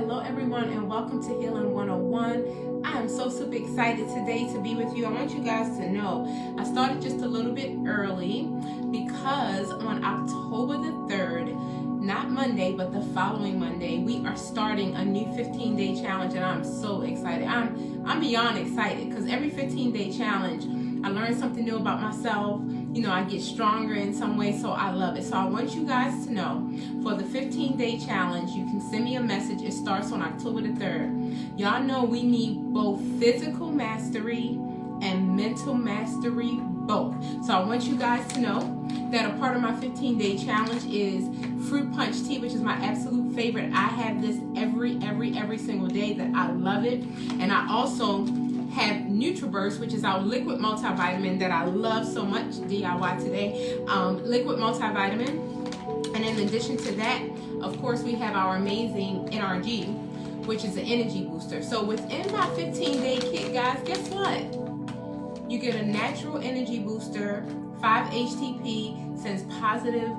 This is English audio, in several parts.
Hello everyone and welcome to Healing 101. I am so super excited today to be with you. I want you guys to know I started just a little bit early because on October the 3rd, not Monday but the following Monday, we are starting a new 15-day challenge and I'm so excited. I'm beyond excited because every 15-day challenge I learn something new about myself. You know, I get stronger in some way, so I love it. So I want you guys to know, for the 15-day challenge, you can send me a message. It starts on October the 3rd. Y'all know we need both physical mastery and mental mastery, both. So I want you guys to know that a part of my 15-day challenge is fruit punch tea, which is my absolute favorite. I have this every single day. That I love it. And I also have NutriBurst, which is our liquid multivitamin that I love so much. DIY today. Liquid multivitamin. And in addition to that, of course, we have our amazing NRG, which is an energy booster. So within my 15-day kit, guys, guess what? You get a natural energy booster, 5-HTP, sends positive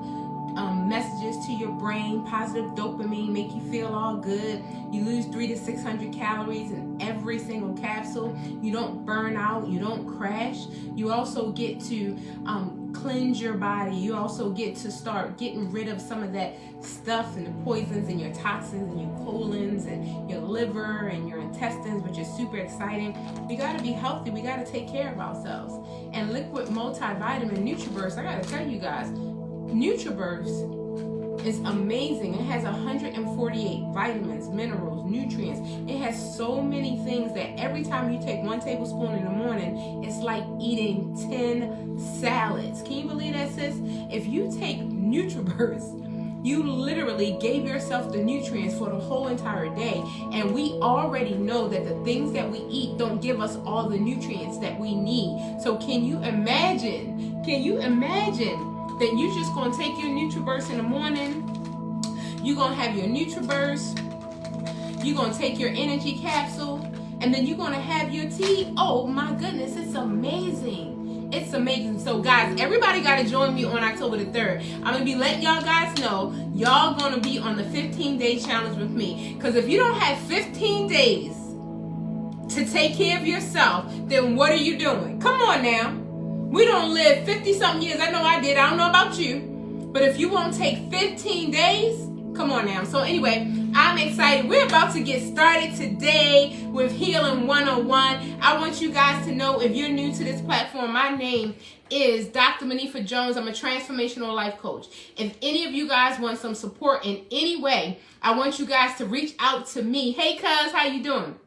messages to your brain, positive dopamine, make you feel all good. You lose 300 to 600 calories in every single capsule. You don't burn out, you don't crash. You also get to cleanse your body. You also get to start getting rid of some of that stuff and the poisons and your toxins and your colons and your liver and your intestines, which is super exciting. We got to be healthy. We got to take care of ourselves. And liquid multivitamin NutriBurst, I got to tell you guys, NutriBurst is amazing. It has 148 vitamins, minerals, nutrients. It has so many things that every time you take 1 tablespoon in the morning, it's like eating 10 salads. Can you believe that, sis? If you take NutriBurst, you literally gave yourself the nutrients for the whole entire day. And we already know that the things that we eat don't give us all the nutrients that we need. So can you imagine that you're just going to take your NutriBurst in the morning, you're going to have your NutriBurst, you're going to take your energy capsule, and then you're going to have your tea? Oh my goodness, it's amazing. It's amazing. So guys, everybody got to join me on October the 3rd. I'm going to be letting y'all guys know y'all going to be on the 15-day challenge with me. Because if you don't have 15 days to take care of yourself, then what are you doing? Come on now. We don't live 50-something years. I know I did. I don't know about you. But if you won't take 15 days, come on now. So anyway, I'm excited. We're about to get started today with Healing 101. I want you guys to know, if you're new to this platform, my name is DrMonifa Jones. I'm a transformational life coach. If any of you guys want some support in any way, I want you guys to reach out to me. Hey, cuz, how you doing?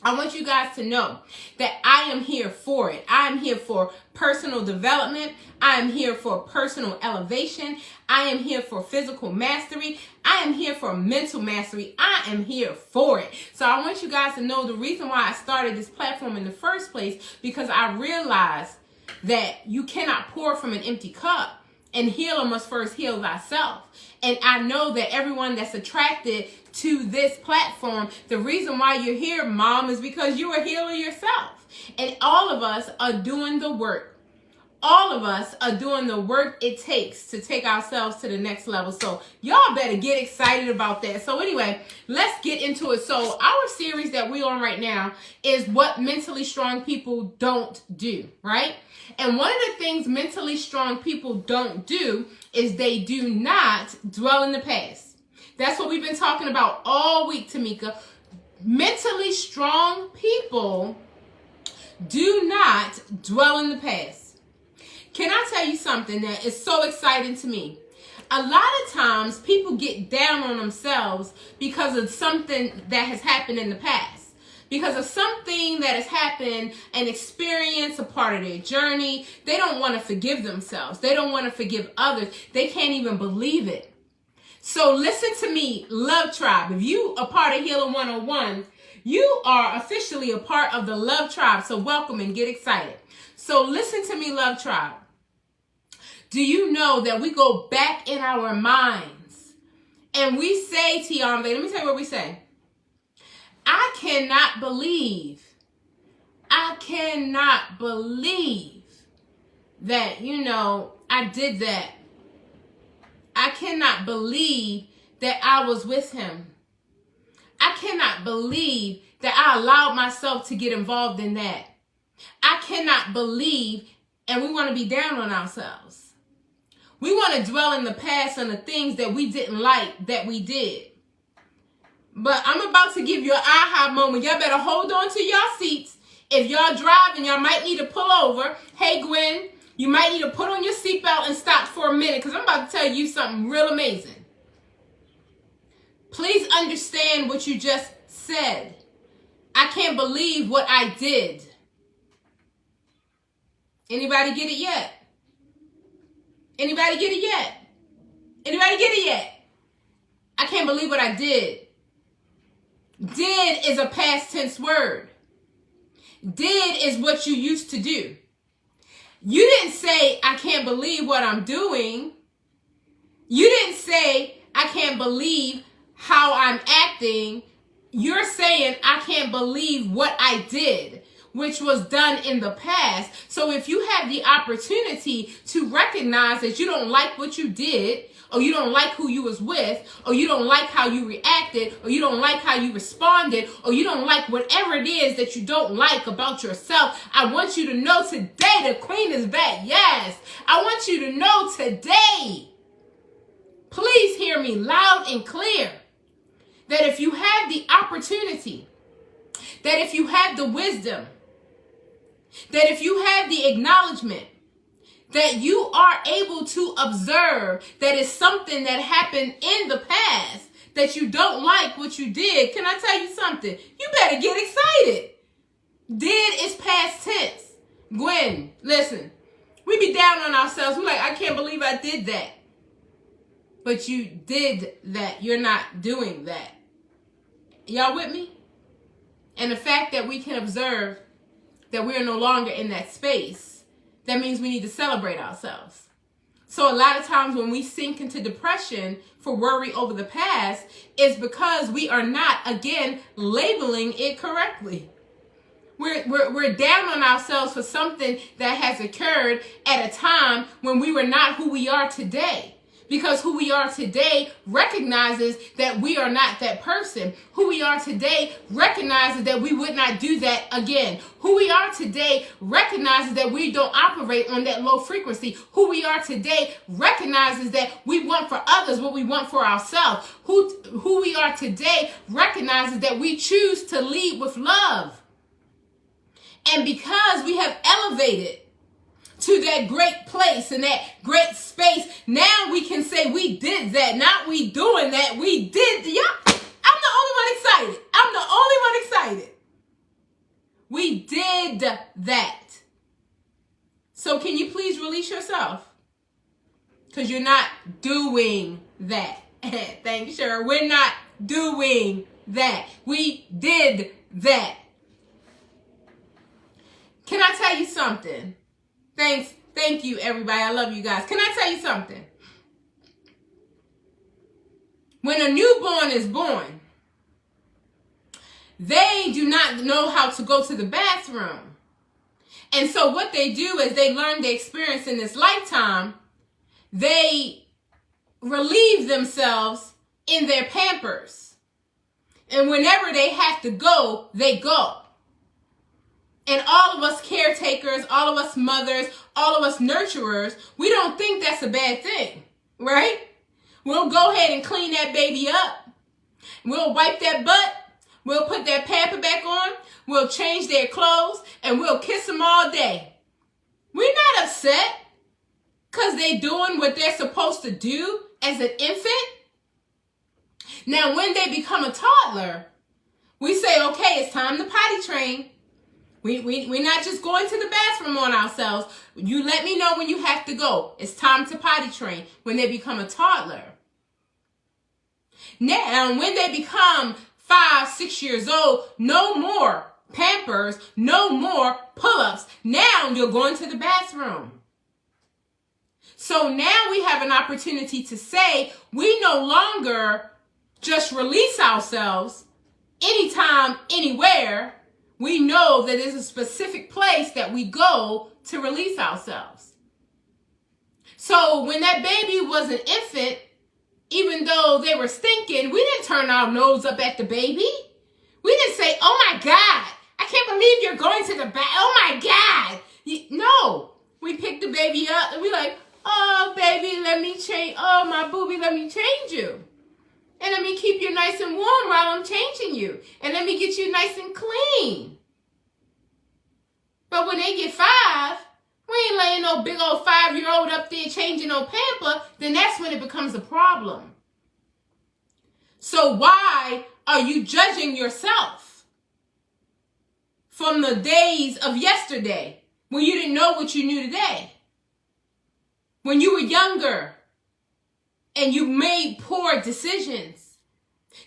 I want you guys to know that I am here for it. I am here for personal development. I am here for personal elevation. I am here for physical mastery. I am here for mental mastery. I am here for it. So I want you guys to know the reason why I started this platform in the first place, because I realized that you cannot pour from an empty cup. And healer must first heal thyself. And I know that everyone that's attracted to this platform, the reason why you're here, mom, is because you're a healer yourself. And all of us are doing the work. All of us are doing the work it takes to take ourselves to the next level. So y'all better get excited about that. So anyway, let's get into it. So our series that we're on right now is what mentally strong people don't do, right? And one of the things mentally strong people don't do is they do not dwell in the past. That's what we've been talking about all week, Tamika. Mentally strong people do not dwell in the past. Can I tell you something that is so exciting to me? A lot of times people get down on themselves because of something that has happened in the past. Because of something that has happened, an experience, a part of their journey. They don't want to forgive themselves. They don't want to forgive others. They can't even believe it. So listen to me, Love Tribe. If you are part of Healing 101, you are officially a part of the Love Tribe. So welcome and get excited. So listen to me, Love Tribe. Do you know that we go back in our minds and we say, Tiambe, let me tell you what we say. I cannot believe that, I did that. I cannot believe that I was with him. I cannot believe that I allowed myself to get involved in that. I cannot believe, and we want to be down on ourselves. We want to dwell in the past on the things that we didn't like that we did. But I'm about to give you an aha moment. Y'all better hold on to y'all seats. If y'all driving, y'all might need to pull over. Hey, Gwen, you might need to put on your seatbelt and stop for a minute, because I'm about to tell you something real amazing. Please understand what you just said. I can't believe what I did. Anybody get it yet? Anybody get it yet? Anybody get it yet? I can't believe what I did. Did is a past tense word. Did is what you used to do. You didn't say, I can't believe what I'm doing. You didn't say, I can't believe how I'm acting. You're saying, I can't believe what I did, which was done in the past. So if you have the opportunity to recognize that you don't like what you did, or you don't like who you was with, or you don't like how you reacted, or you don't like how you responded, or you don't like whatever it is that you don't like about yourself, I want you to know today the queen is back. Yes, I want you to know today, please hear me loud and clear, that if you have the opportunity, that if you have the wisdom, that if you have the acknowledgement, that you are able to observe that it's something that happened in the past that you don't like what you did, can I tell you something? You better get excited. Did is past tense. Gwen, listen, we be down on ourselves. We're like, I can't believe I did that. But you did that. You're not doing that. Y'all with me? And the fact that we can observe that we're no longer in that space, that means we need to celebrate ourselves. So a lot of times when we sink into depression for worry over the past, is because we are not, again, labeling it correctly. We're down on ourselves for something that has occurred at a time when we were not who we are today. Because who we are today recognizes that we are not that person. Who we are today recognizes that we would not do that again. Who we are today recognizes that we don't operate on that low frequency. Who we are today recognizes that we want for others what we want for ourselves. Who we are today recognizes that we choose to lead with love. And because we have elevated to that great place and that great space, now we can say we did that, not we doing that, we did. Yeah, I'm the only one excited. I'm the only one excited. We did that. So can you please release yourself? Because you're not doing that. Thank you, Cheryl. We're not doing that. We did that. Can I tell you something? Thank you, everybody. I love you guys. Can I tell you something? When a newborn is born, they do not know how to go to the bathroom. And so what they do is they learn the experience in this lifetime. They relieve themselves in their Pampers. And whenever they have to go, they go. And all of us caretakers, all of us mothers, all of us nurturers, we don't think that's a bad thing, right? We'll go ahead and clean that baby up. We'll wipe that butt. We'll put that pamper back on. We'll change their clothes and we'll kiss them all day. We're not upset because they're doing what they're supposed to do as an infant. Now, when they become a toddler, we say, okay, it's time to potty train. We're not just going to the bathroom on ourselves. You let me know when you have to go. It's time to potty train when they become a toddler. Now, when they become 5, 6 years old, no more Pampers, no more pull-ups. Now you're going to the bathroom. So now we have an opportunity to say we no longer just release ourselves anytime, anywhere. We know that there's a specific place that we go to release ourselves. So when that baby was an infant, even though they were stinking, we didn't turn our nose up at the baby. going to the back. Oh my God. No. We pick the baby up and we like, oh baby, let me change. Oh my booby, let me change you. And let me keep you nice and warm while I'm changing you. And let me get you nice and clean. But when they get 5, we ain't laying no big old 5-year-old up there changing no pamper. Then that's when it becomes a problem. So why are you judging yourself from the days of yesterday when you didn't know what you knew today? When you were younger and you made poor decisions,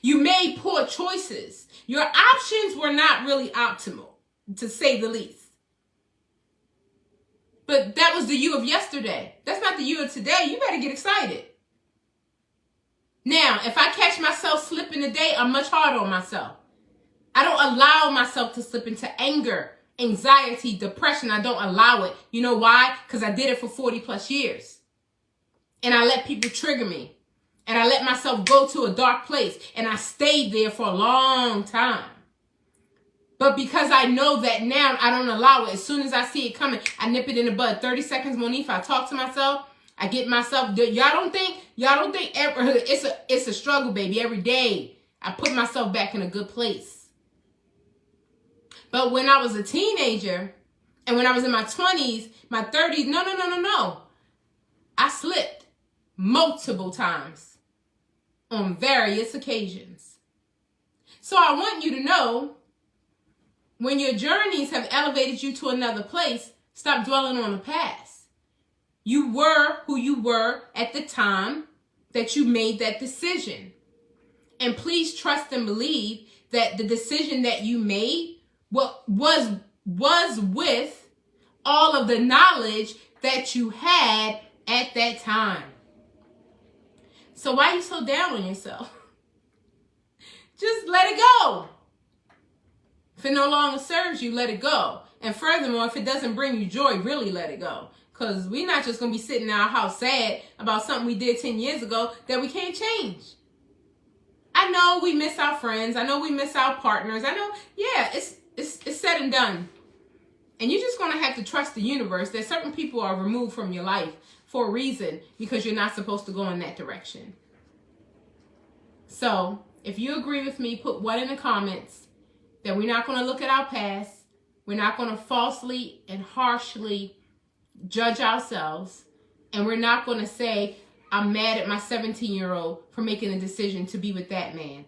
you made poor choices. Your options were not really optimal, to say the least. But that was the you of yesterday. That's not the you of today. You better get excited. Now, if I catch myself slipping today, I'm much harder on myself. I don't allow myself to slip into anger, anxiety, depression. I don't allow it. You know why? Because I did it for 40 plus years. And I let people trigger me. And I let myself go to a dark place. And I stayed there for a long time. But because I know that now, I don't allow it. As soon as I see it coming, I nip it in the bud. 30 seconds, Monifa, I talk to myself. I get myself, y'all don't think it's a struggle, baby. Every day I put myself back in a good place. But when I was a teenager and when I was in my 20s, my 30s, no. I slipped multiple times on various occasions. So I want you to know, when your journeys have elevated you to another place, stop dwelling on the past. You were who you were at the time that you made that decision. And please trust and believe that the decision that you made was with all of the knowledge that you had at that time. So why are you so down on yourself? Just let it go. If it no longer serves you, let it go. And furthermore, if it doesn't bring you joy, really let it go. Because we're not just going to be sitting in our house sad about something we did 10 years ago that we can't change. I know we miss our friends. I know we miss our partners. I know, yeah, it's said and done. And you're just going to have to trust the universe that certain people are removed from your life for a reason, because you're not supposed to go in that direction. So if you agree with me, put 1 in the comments, that we're not going to look at our past. We're not going to falsely and harshly judge ourselves. And we're not going to say, I'm mad at my 17-year-old for making a decision to be with that man.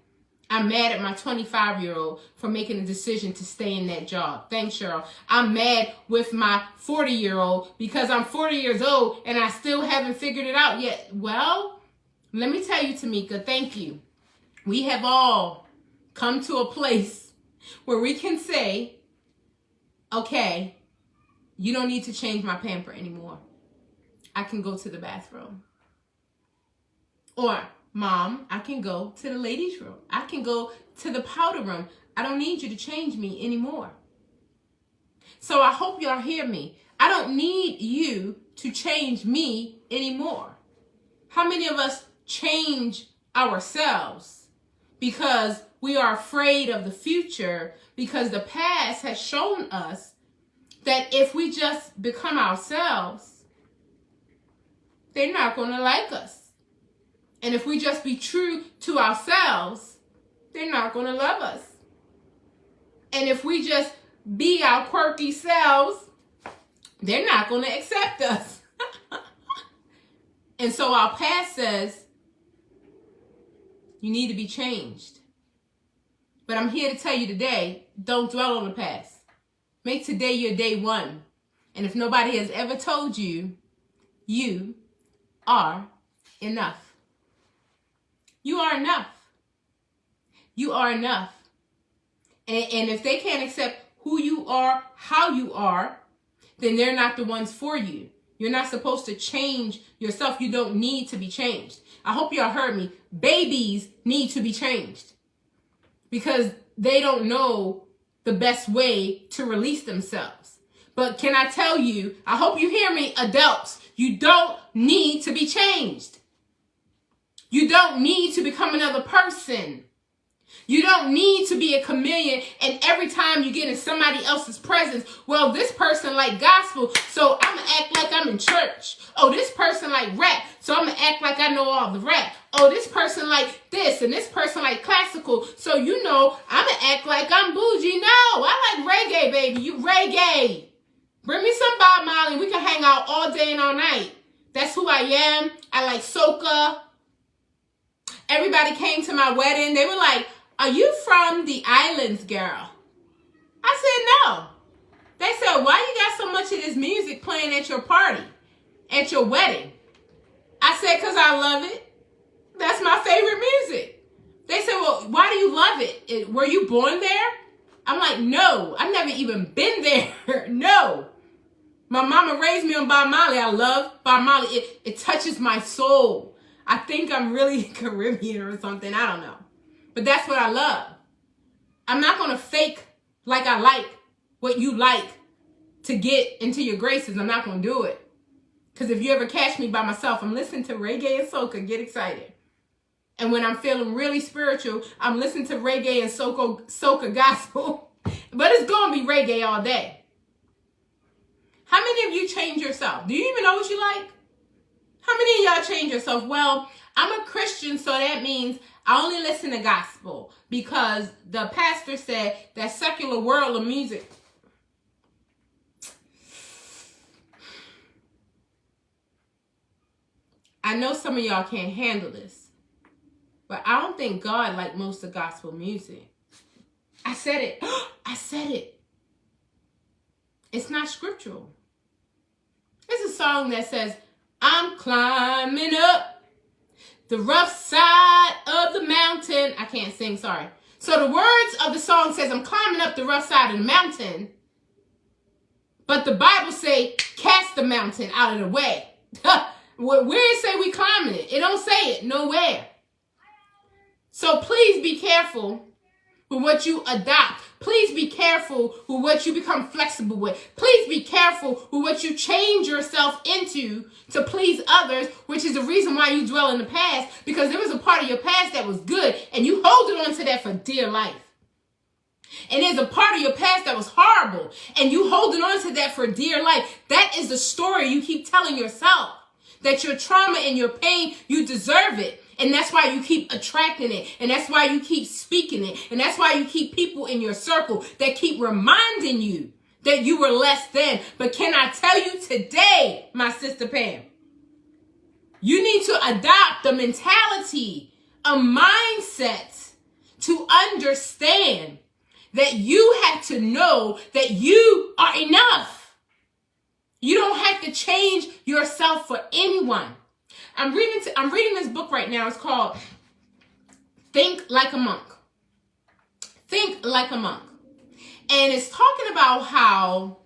I'm mad at my 25-year-old for making a decision to stay in that job. Thanks, Cheryl. I'm mad with my 40-year-old because I'm 40 years old and I still haven't figured it out yet. Well, let me tell you, Tamika, thank you. We have all come to a place where we can say, okay, you don't need to change my pamper anymore. I can go to the bathroom. Or, Mom, I can go to the ladies' room. I can go to the powder room. I don't need you to change me anymore. So I hope y'all hear me. I don't need you to change me anymore. How many of us change ourselves because we are afraid of the future, because the past has shown us that if we just become ourselves, they're not going to like us. And if we just be true to ourselves, they're not going to love us. And if we just be our quirky selves, they're not going to accept us. And so our past says, you need to be changed. But I'm here to tell you today, don't dwell on the past. Make today your day 1. And if nobody has ever told you, you are enough. You are enough. You are enough. And if they can't accept who you are, how you are, then they're not the ones for you. You're not supposed to change yourself. You don't need to be changed. I hope y'all heard me. Babies need to be changed because they don't know the best way to release themselves. But can I tell you, I hope you hear me, adults, you don't need to be changed. You don't need to become another person. You don't need to be a chameleon, and every time you get in somebody else's presence, well, this person like gospel, so I'm going to act like I'm in church. Oh, this person like rap, so I'm going to act like I know all the rap. Oh, this person like this, and this person like classical, so I'm going to act like I'm bougie. No, I like reggae, baby. You reggae. Bring me some Bob Marley, and we can hang out all day and all night. That's who I am. I like soca. Everybody came to my wedding. They were like, "Are you from the islands, girl?" I said, "No." They said, "Why you got so much of this music playing at your party, at your wedding?" I said, "Because I love it. That's my favorite music." They said, "Well, why do you love it? Were you born there?" I'm like, "No, I've never even been there." No. My mama raised me on Bob Marley. I love Bob Marley. It touches my soul. I think I'm really Caribbean or something. I don't know. But that's what I love. I'm not going to fake like I like what you like to get into your graces. I'm not going to do it. Because if you ever catch me by myself, I'm listening to reggae and soca, get excited. And when I'm feeling really spiritual, I'm listening to reggae and soca gospel. But it's going to be reggae all day. How many of you change yourself? Do you even know what you like? How many of y'all change yourself? Well, I'm a Christian, so that means I only listen to gospel because the pastor said that secular world of music. I know some of y'all can't handle this, but I don't think God liked most of gospel music. I said it. I said it. It's not scriptural. It's a song that says, "I'm climbing up the rough side of the mountain." I can't sing, sorry. So the words of the song says, "I'm climbing up the rough side of the mountain." But the Bible say, "Cast the mountain out of the way." Where it say we climbing it? It don't say it nowhere. So please be careful with what you adopt. Please be careful with what you become flexible with. Please be careful with what you change yourself into to please others, which is the reason why you dwell in the past, because there was a part of your past that was good, and you holding on to that for dear life. And there's a part of your past that was horrible, and you holding on to that for dear life. That is the story you keep telling yourself, that your trauma and your pain, you deserve it. And that's why you keep attracting it. And that's why you keep speaking it. And that's why you keep people in your circle that keep reminding you that you were less than. But can I tell you today, my sister Pam, you need to adopt the mentality, a mindset to understand that you have to know that you are enough. You don't have to change yourself for anyone. I'm reading this book right now. It's called Think Like a Monk. Think Like a Monk. And it's talking about how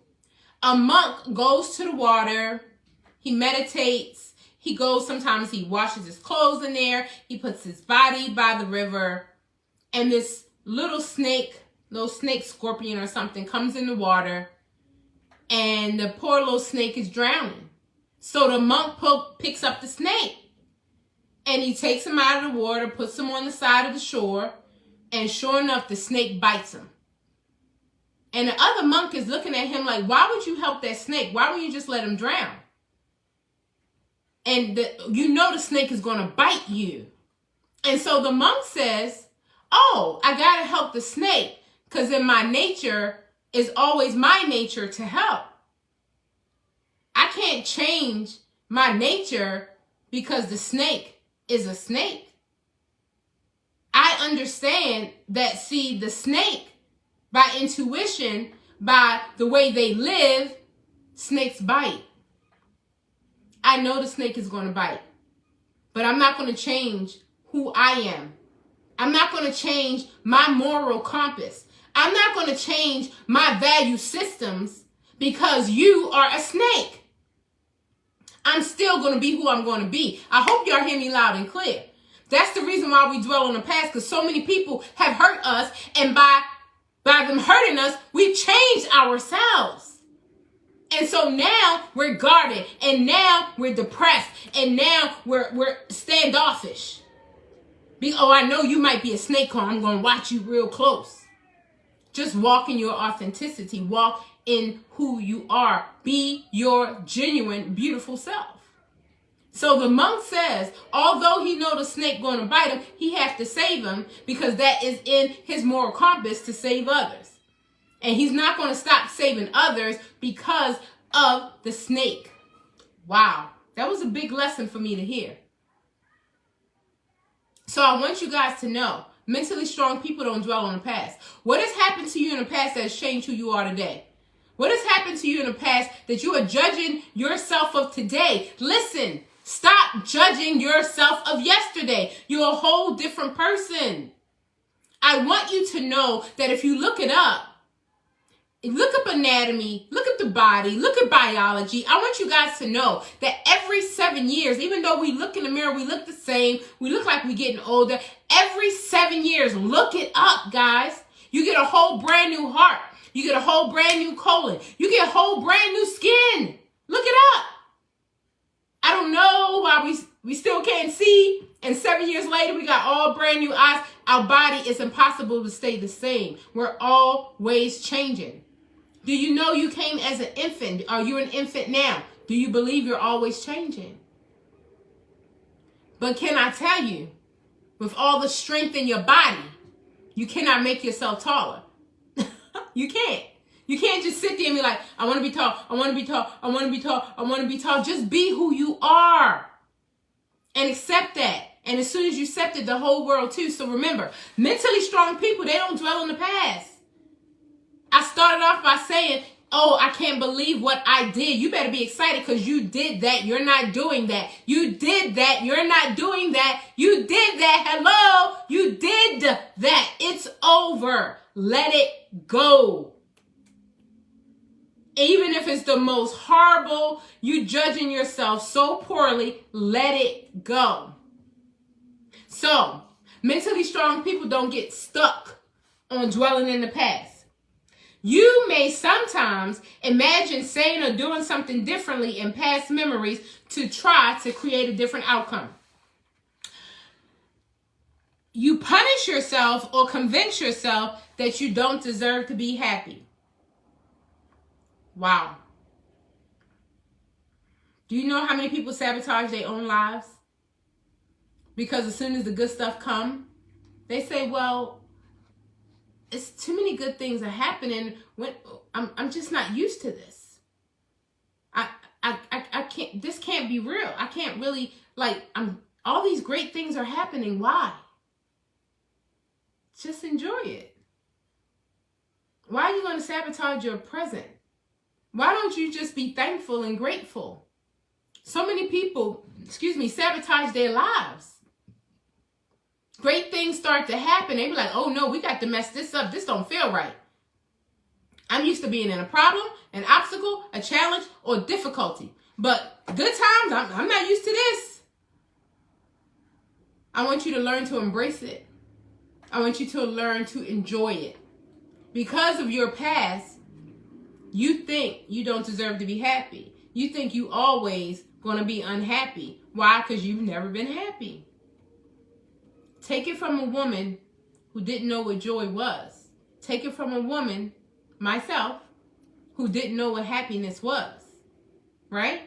a monk goes to the water. He meditates. He goes, sometimes he washes his clothes in there. He puts his body by the river. And this little snake scorpion or something comes in the water. And the poor little snake is drowning. So the monk picks up the snake and he takes him out of the water, puts him on the side of the shore, and sure enough, the snake bites him. And the other monk is looking at him like, why would you help that snake? Why would you just let him drown? And the snake is going to bite you. And so the monk says, oh, I got to help the snake because in my nature is always my nature to help. I can't change my nature because the snake is a snake. I understand that, see, the snake, by intuition, by the way they live, snakes bite. I know the snake is going to bite, but I'm not going to change who I am. I'm not going to change my moral compass. I'm not going to change my value systems because you are a snake. I'm still going to be who I'm going to be. I hope y'all hear me loud and clear. That's the reason why we dwell on the past, because so many people have hurt us, and by them hurting us, we've changed ourselves. And so now we're guarded, and now we're depressed, and now we're standoffish. I know you might be a snake, I'm going to watch you real close. Just walk in your authenticity. Walk in who you are. Be your genuine, beautiful self. So the monk says, although he know the snake going to bite him, he have to save him because that is in his moral compass to save others. And he's not going to stop saving others because of the snake. Wow. That was a big lesson for me to hear. So I want you guys to know, mentally strong people don't dwell on the past. What has happened to you in the past that has changed who you are today? What has happened to you in the past that you are judging yourself of today? Listen, stop judging yourself of yesterday. You're a whole different person. I want you to know that if you look up anatomy, look at the body, look at biology. I want you guys to know that every 7 years, even though we look in the mirror, we look the same, we look like we're getting older. Every 7 years, look it up, guys. You get a whole brand new heart. You get a whole brand new colon. You get a whole brand new skin. Look it up. I don't know why we still can't see. And 7 years later, we got all brand new eyes. Our body is impossible to stay the same. We're always changing. Do you know you came as an infant? Are you an infant now? Do you believe you're always changing? But can I tell you, with all the strength in your body, you cannot make yourself taller. You can't. You can't just sit there and be like, I want to be tall, I want to be tall, I want to be tall, I want to be tall. Just be who you are and accept that. And as soon as you accept it, the whole world too. So remember, mentally strong people, they don't dwell on the past. I started off by saying, oh, I can't believe what I did. You better be excited because you did that. You're not doing that. You did that. You're not doing that. You did that. Hello. You did that. It's over. Let it go. Even if it's the most horrible, you judging yourself so poorly, let it go. So, mentally strong people don't get stuck on dwelling in the past. You may sometimes imagine saying or doing something differently in past memories to try to create a different outcome. You punish yourself or convince yourself that you don't deserve to be happy. Wow. Do you know how many people sabotage their own lives? Because as soon as the good stuff comes, they say, well, it's too many good things are happening when I'm just not used to this. I can't, this can't be real. I can't really, all these great things are happening. Why? Just enjoy it. Why are you going to sabotage your present? Why don't you just be thankful and grateful? So many people, sabotage their lives. Great things start to happen. They be like, oh no, we got to mess this up. This don't feel right. I'm used to being in a problem, an obstacle, a challenge, or difficulty. But good times, I'm not used to this. I want you to learn to embrace it. I want you to learn to enjoy it. Because of your past, you think you don't deserve to be happy. You think you always going to be unhappy. Why? Because you've never been happy. Take it from a woman who didn't know what joy was. Take it from a woman, myself, who didn't know what happiness was. Right?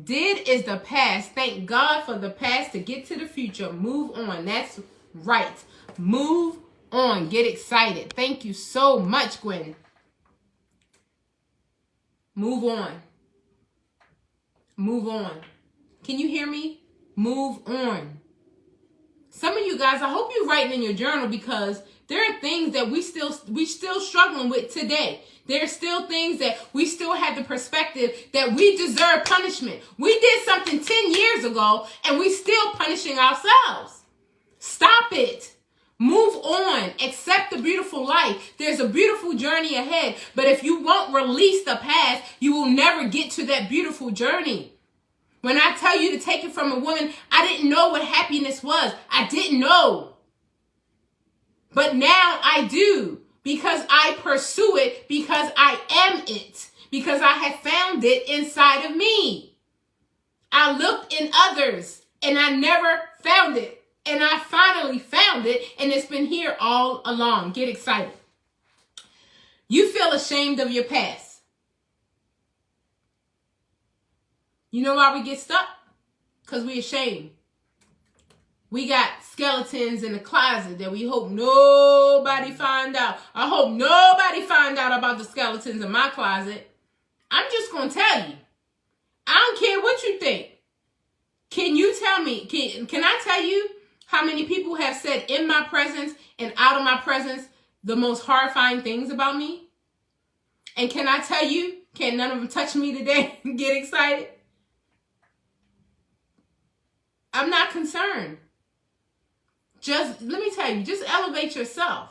Did is the past. Thank God for the past to get to the future. Move on. That's right. Move on. Get excited. Thank you so much, Gwen. Move on. Move on. Can you hear me? Move on. Some of you guys, I hope you're writing in your journal because there are things that we still struggling with today. There are still things that we still have the perspective that we deserve punishment. We did something 10 years ago and we still punishing ourselves. Stop it. Move on. Accept the beautiful life. There's a beautiful journey ahead. But if you won't release the past, you will never get to that beautiful journey. When I tell you to take it from a woman, I didn't know what happiness was. I didn't know. But now I do because I pursue it, because I am it, because I have found it inside of me. I looked in others and I never found it. And I finally found it, and it's been here all along. Get excited. You feel ashamed of your past. You know why we get stuck? Because we're ashamed. We got skeletons in the closet that we hope nobody find out. I hope nobody find out about the skeletons in my closet. I'm just going to tell you. I don't care what you think. Can you tell me, can I tell you how many people have said in my presence and out of my presence the most horrifying things about me? And can I tell you, can none of them touch me today and get excited? I'm not concerned. Just, let me tell you, just elevate yourself.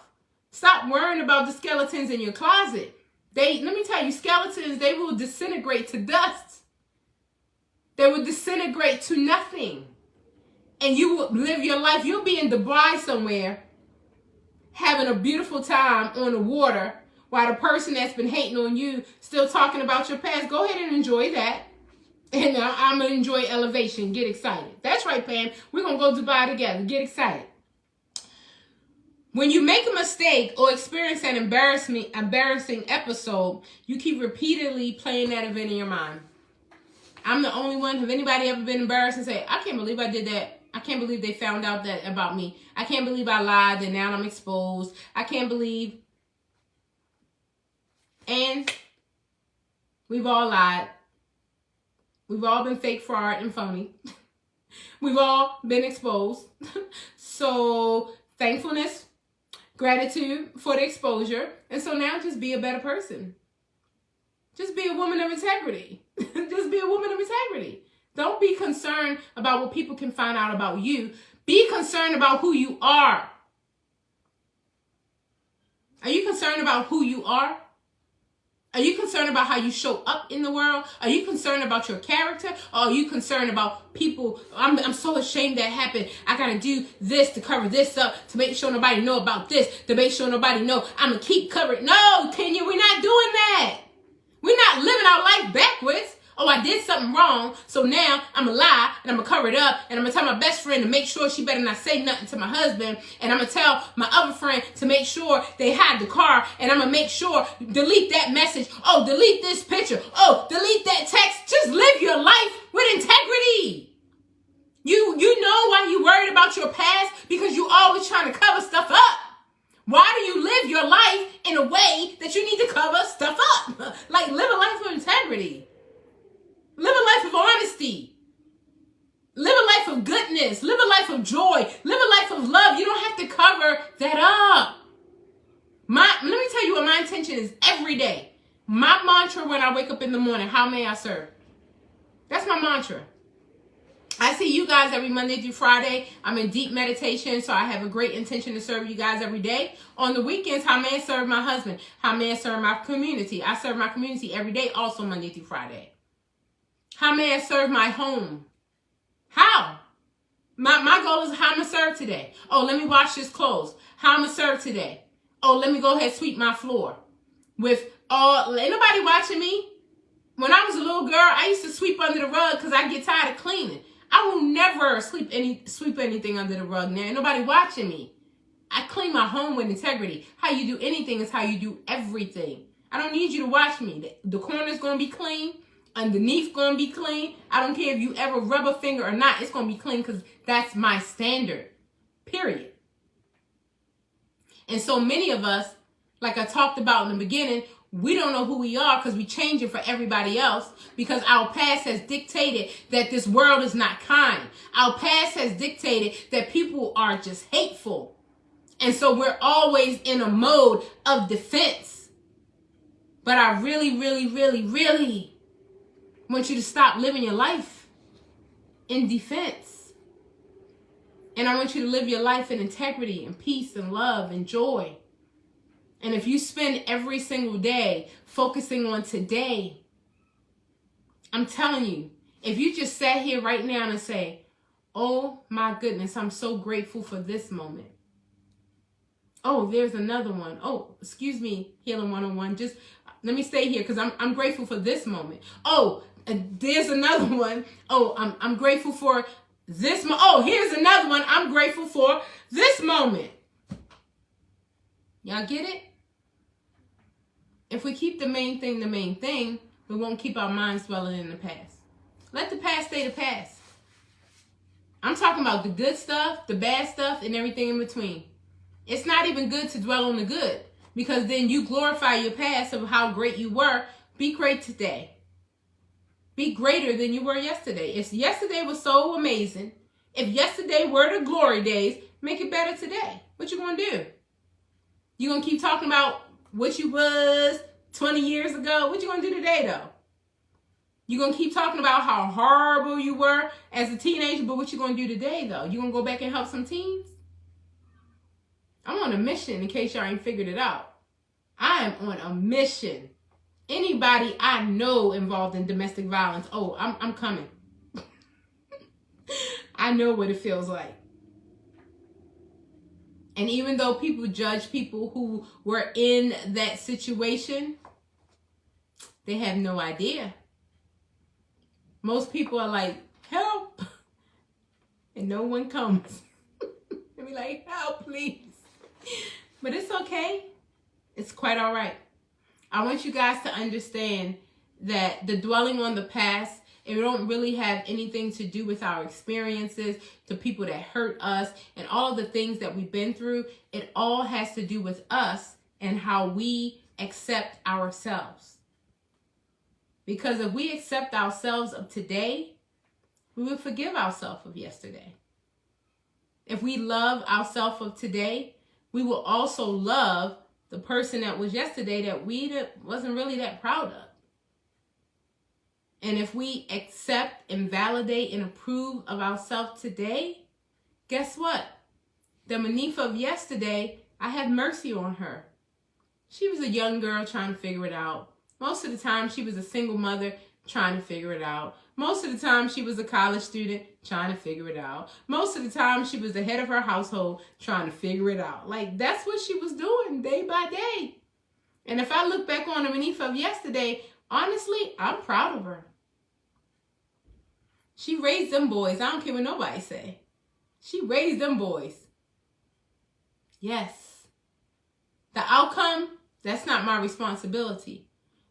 Stop worrying about the skeletons in your closet. Let me tell you, skeletons, they will disintegrate to dust. They will disintegrate to nothing. And you will live your life. You'll be in Dubai somewhere, having a beautiful time on the water, while the person that's been hating on you still talking about your past. Go ahead and enjoy that. And I'm going to enjoy elevation. Get excited. That's right, Pam. We're going to go Dubai together. Get excited. When you make a mistake or experience an embarrassing episode, you keep repeatedly playing that event in your mind. I'm the only one. Have anybody ever been embarrassed and say, I can't believe I did that. I can't believe they found out that about me. I can't believe I lied and now I'm exposed. I can't believe. And we've all lied. We've all been fake, fraud, and phony. We've all been exposed. So thankfulness, gratitude for the exposure. And so now just be a better person. Just be a woman of integrity. Just be a woman of integrity. Don't be concerned about what people can find out about you. Be concerned about who you are. Are you concerned about who you are? Are you concerned about how you show up in the world? Are you concerned about your character? Or are you concerned about people? I'm so ashamed that happened. I got to do this to cover this up, to make sure nobody know about this, to make sure nobody know. I'm going to keep covering. No, Kenya, we're not doing that. We're not living our life backwards. Oh, I did something wrong, so now I'm going to lie, and I'm going to cover it up, and I'm going to tell my best friend to make sure she better not say nothing to my husband, and I'm going to tell my other friend to make sure they hide the car, and I'm going to make sure, delete that message, oh, delete this picture, oh, delete that text. Just live your life with integrity. You know why you worried about your past? Because you always trying to cover stuff up. Why do you live your life in a way that you need to cover stuff up? Like, live a life of integrity. Live a life of honesty. Live a life of goodness. Live a life of joy. Live a life of love. You don't have to cover that up. Let me tell you what my intention is every day. My mantra when I wake up in the morning, how may I serve? That's my mantra. I see you guys every Monday through Friday. I'm in deep meditation, so I have a great intention to serve you guys every day. On the weekends, how may I serve my husband? How may I serve my community? I serve my community every day, also Monday through Friday. How may I serve my home? How? My goal is how I'm going to serve today. Oh, let me wash this clothes. How I'm going to serve today. Oh, let me go ahead and sweep my floor. Ain't nobody watching me. When I was a little girl, I used to sweep under the rug because I get tired of cleaning. I will never sweep anything under the rug now. Ain't nobody watching me. I clean my home with integrity. How you do anything is how you do everything. I don't need you to watch me. The corner's going to be clean. Underneath going to be clean. I don't care if you ever rub a finger or not. It's going to be clean because that's my standard. Period. And so many of us, like I talked about in the beginning, we don't know who we are because we change it for everybody else because our past has dictated that this world is not kind. Our past has dictated that people are just hateful. And so we're always in a mode of defense. But I really, really, really, really want you to stop living your life in defense. And I want you to live your life in integrity and peace and love and joy. And if you spend every single day focusing on today, I'm telling you, if you just sat here right now and say, oh my goodness, I'm so grateful for this moment. Oh, there's another one. Oh, excuse me, Healing 101. Just let me stay here because I'm grateful for this moment. Oh, there's another one. Oh, I'm grateful for Oh, here's another one I'm grateful for this moment. Y'all get it? If we keep the main thing, we won't keep our minds dwelling in the past. Let the past stay the past. I'm talking about the good stuff, the bad stuff, and everything in between. It's not even good to dwell on the good, because then you glorify your past of how great you were. Be great today. Be greater than you were yesterday. If yesterday was so amazing, if yesterday were the glory days, make it better today. What you gonna do? You gonna keep talking about what you was 20 years ago? What you gonna do today, though? You gonna keep talking about how horrible you were as a teenager, but what you gonna do today, though? You gonna go back and help some teens? I'm on a mission, in case y'all ain't figured it out. I am on a mission. Anybody I know involved in domestic violence, oh, I'm coming. I know what it feels like. And even though people judge people who were in that situation, they have no idea. Most people are like, help, and no one comes. They be like, help, please. But it's okay. It's quite all right. I want you guys to understand that the dwelling on the past, it don't really have anything to do with our experiences, the people that hurt us, and all of the things that we've been through. It all has to do with us and how we accept ourselves. Because if we accept ourselves of today, we will forgive ourselves of yesterday. If we love ourselves of today, we will also love the person that was yesterday that we wasn't really that proud of. And if we accept and validate and approve of ourselves today, guess what? The Monifa of yesterday, I have mercy on her. She was a young girl trying to figure it out. Most of the time, she was a single mother trying to figure it out. Most of the time, she was a college student trying to figure it out. Most of the time, she was the head of her household trying to figure it out. Like, that's what she was doing day by day. And if I look back on the Monifa of yesterday, honestly, I'm proud of her. She raised them boys. I don't care what nobody say. She raised them boys. Yes. The outcome, that's not my responsibility.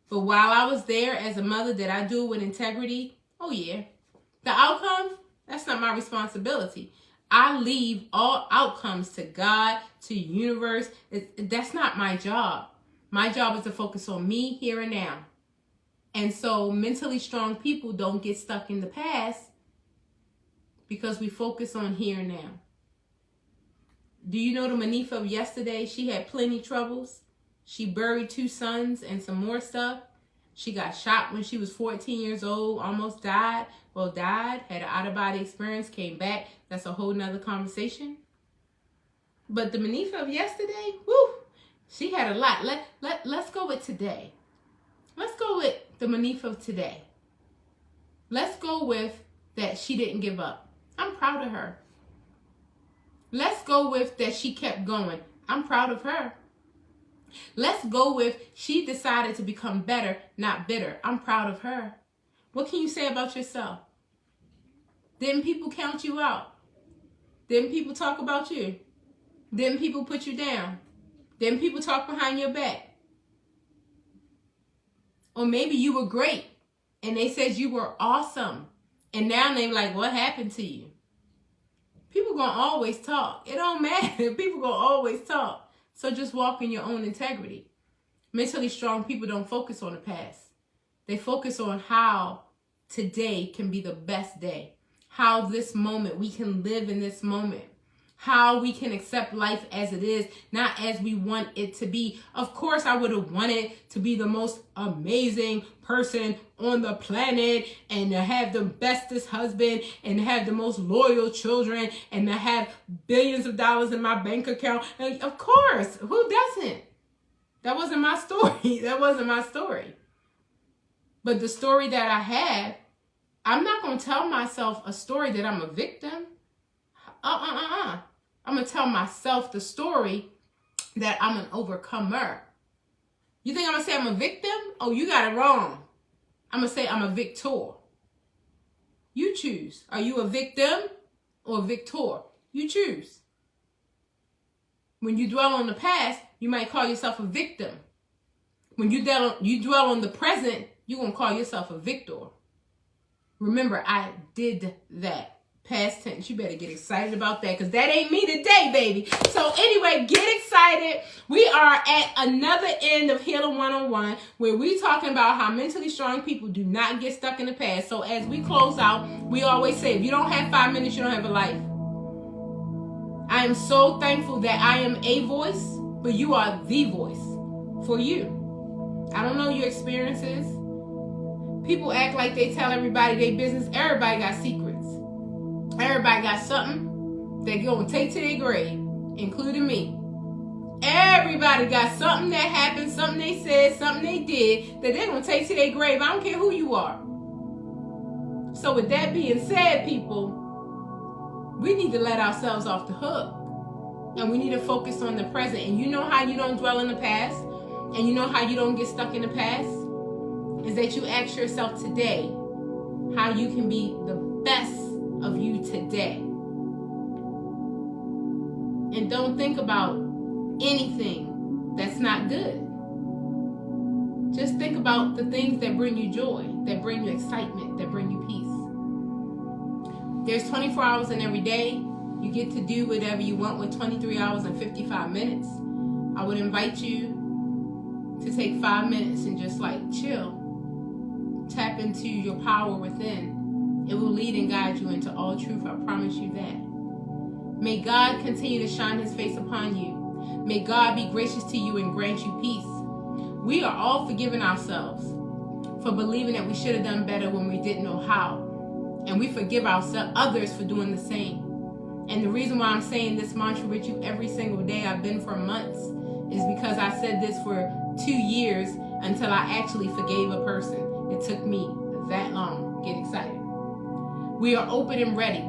But while I was there as a mother, did I do it with integrity? Oh, yeah. The outcome, that's not my responsibility. I leave all outcomes to God, to the universe. That's not my job. My job is to focus on me here and now. And so mentally strong people don't get stuck in the past because we focus on here and now. Do you know the Monifa of yesterday? She had plenty troubles. She buried 2 sons and some more stuff. She got shot when she was 14 years old, almost died. Well, died, had an out-of-body experience, came back. That's a whole nother conversation. But the Monifa of yesterday, whoo, she had a lot. Let's go with today. Let's go with the Monifa of today. Let's go with that she didn't give up. I'm proud of her. Let's go with that she kept going. I'm proud of her. Let's go with she decided to become better, not bitter. I'm proud of her. What can you say about yourself? Didn't people count you out? Didn't people talk about you? Didn't people put you down? Didn't people talk behind your back? Or maybe you were great and they said you were awesome. And now they're like, what happened to you? People gonna always talk. It don't matter. People gonna always talk. So just walk in your own integrity. Mentally strong people don't focus on the past. They focus on how today can be the best day. How this moment, we can live in this moment. How we can accept life as it is, not as we want it to be. Of course, I would have wanted to be the most amazing person on the planet and to have the bestest husband and to have the most loyal children and to have billions of dollars in my bank account. And of course, who doesn't? That wasn't my story. That wasn't my story. But the story that I have, I'm not going to tell myself a story that I'm a victim. I'm going to tell myself the story that I'm an overcomer. You think I'm going to say I'm a victim? Oh, you got it wrong. I'm going to say I'm a victor. You choose. Are you a victim or victor. You choose. When you dwell on the past, you might call yourself a victim. When you dwell on the present, you're going to call yourself a victor. Remember, I did that. Past tense. You better get excited about that, because that ain't me today, baby. So anyway, get excited. We are at another end of Healing 101, where we talking about how mentally strong people do not get stuck in the past. So as we close out, we always say, if you don't have 5 minutes, you don't have a life. I am so thankful that I am a voice, but you are the voice for you. I don't know your experiences. People act like they tell everybody their business. Everybody got secrets. Everybody got something they're going to take to their grave, including me. Everybody got something that happened, something they said, something they did that they're going to take to their grave. I don't care who you are. So with that being said, people, we need to let ourselves off the hook. And we need to focus on the present. And you know how you don't dwell in the past? And you know how you don't get stuck in the past? Is that you ask yourself today how you can be the best of you today. And don't think about anything that's not good. Just think about the things that bring you joy, that bring you excitement, that bring you peace. There's 24 hours in every day. You get to do whatever you want with 23 hours and 55 minutes. I would invite you to take 5 minutes and just chill. Tap into your power within. It will lead and guide you into all truth. I promise you that. May God continue to shine his face upon you. May God be gracious to you and grant you peace. We are all forgiving ourselves for believing that we should have done better when we didn't know how. And we forgive others for doing the same. And the reason why I'm saying this mantra with you every single day, I've been for months, is because I said this for 2 years until I actually forgave a person. It took me that long. Get excited. We are open and ready.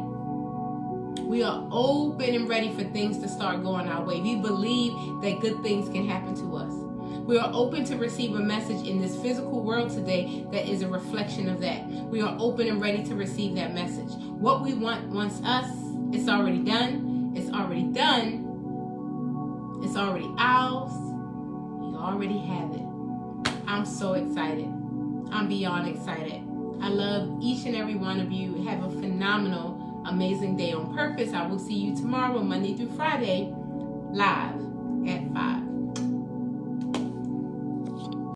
We are open and ready for things to start going our way. We believe that good things can happen to us. We are open to receive a message in this physical world today that is a reflection of that. We are open and ready to receive that message. What we want wants us. It's already done. It's already done. It's already ours. We already have it. I'm so excited. I'm beyond excited. I love each and every one of you. Have a phenomenal, amazing day on purpose. I will see you tomorrow, Monday through Friday, live at 5.